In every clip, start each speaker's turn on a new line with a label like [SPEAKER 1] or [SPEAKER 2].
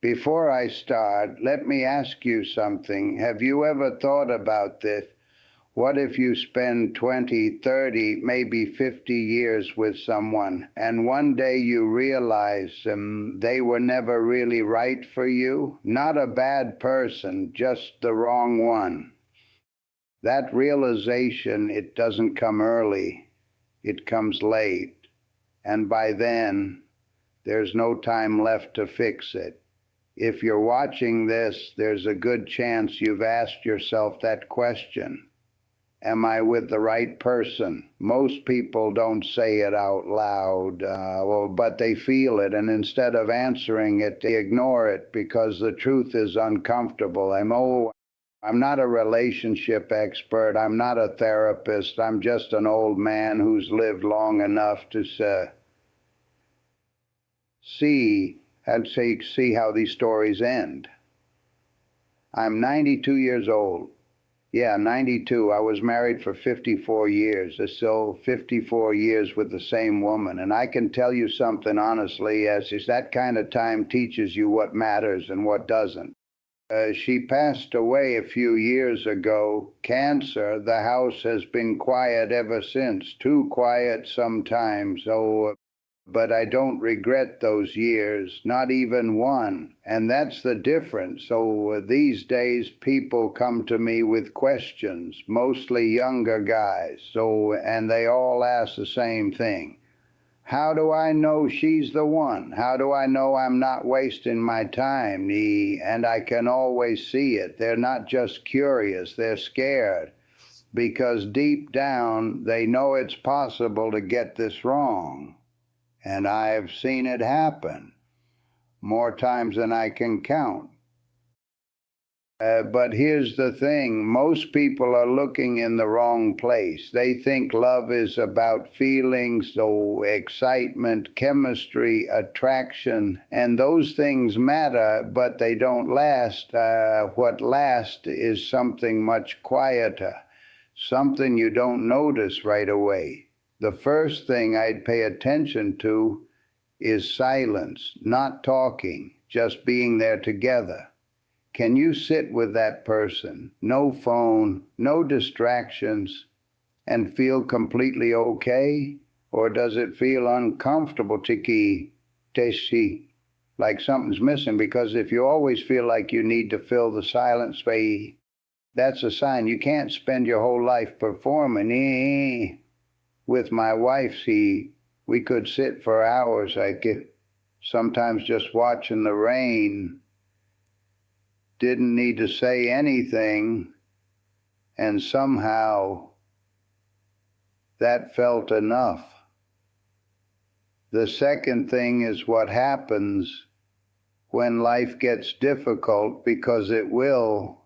[SPEAKER 1] Before I start, let me ask you something. Have you ever thought about this? What if you spend 20, 30, maybe 50 years with someone, and one day you realize they were never really right for you? Not a bad person, just the wrong one. That realization, it doesn't come early, it comes late. And by then, there's no time left to fix it. If you're watching this, there's a good chance you've asked yourself that question. Am I with the right person? Most people don't say it out loud, but they feel it, and instead of answering it, they ignore it because the truth is uncomfortable. I'm not a relationship expert. I'm not a therapist. I'm just an old man who's lived long enough to see how these stories end. I'm 92 years old. Yeah, 92. I was married for 54 years, so 54 years with the same woman. And I can tell you something honestly, as is that kind of time teaches you what matters and what doesn't. She passed away a few years ago. Cancer. The house has been quiet ever since, too quiet sometimes. But I don't regret those years, not even one. And that's the difference. So these days, people come to me with questions, mostly younger guys. And they all ask the same thing. How do I know she's the one? How do I know I'm not wasting my time? And I can always see it. They're not just curious, they're scared. Because deep down, they know it's possible to get this wrong. And I've seen it happen more times than I can count. But here's the thing. Most people are looking in the wrong place. They think love is about feelings, excitement, chemistry, attraction, and those things matter, but they don't last. What lasts is something much quieter, something you don't notice right away. The first thing I'd pay attention to is silence, not talking, just being there together. Can you sit with that person, no phone, no distractions, and feel completely okay? Or does it feel uncomfortable, tiki-teshi, like something's missing? Because if you always feel like you need to fill the silent space, that's a sign you can't spend your whole life performing. With my wife, we could sit for hours, sometimes just watching the rain. Didn't need to say anything, and somehow that felt enough. The second thing is what happens when life gets difficult, because it will.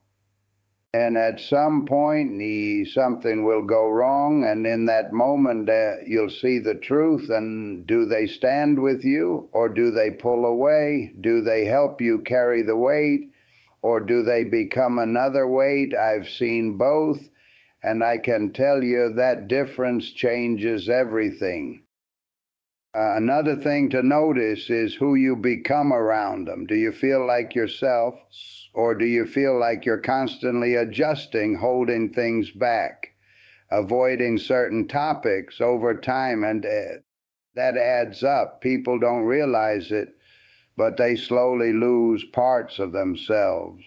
[SPEAKER 1] And at some point, something will go wrong, and in that moment, you'll see the truth. And do they stand with you, or do they pull away? Do they help you carry the weight, or do they become another weight? I've seen both, and I can tell you that difference changes everything. Another thing to notice is who you become around them. Do you feel like yourself, or do you feel like you're constantly adjusting, holding things back, avoiding certain topics over time? And that adds up. People don't realize it, but they slowly lose parts of themselves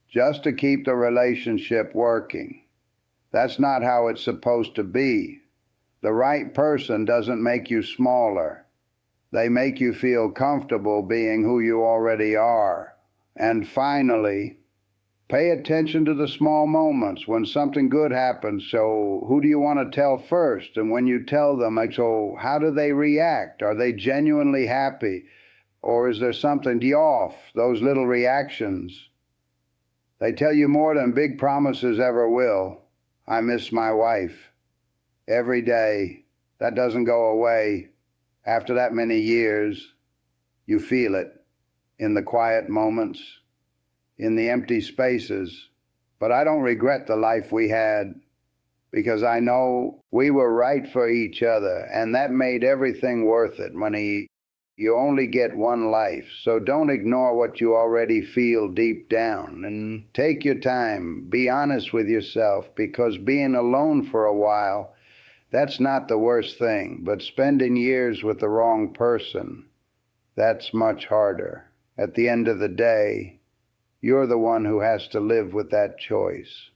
[SPEAKER 1] just to keep the relationship working. That's not how it's supposed to be. The right person doesn't make you smaller. They make you feel comfortable being who you already are. And finally, pay attention to the small moments when something good happens. So who do you want to tell first? And when you tell them, so how do they react? Are they genuinely happy? Or is there something off? Those little reactions, they tell you more than big promises ever will. I miss my wife. Every day. That doesn't go away. After that many years, you feel it in the quiet moments, in the empty spaces. But I don't regret the life we had, because I know we were right for each other, and that made everything worth it. When You only get one life, so don't ignore what you already feel deep down, and take your time. Be honest with yourself, because being alone for a while, that's not the worst thing, but spending years with the wrong person, that's much harder. At the end of the day, you're the one who has to live with that choice.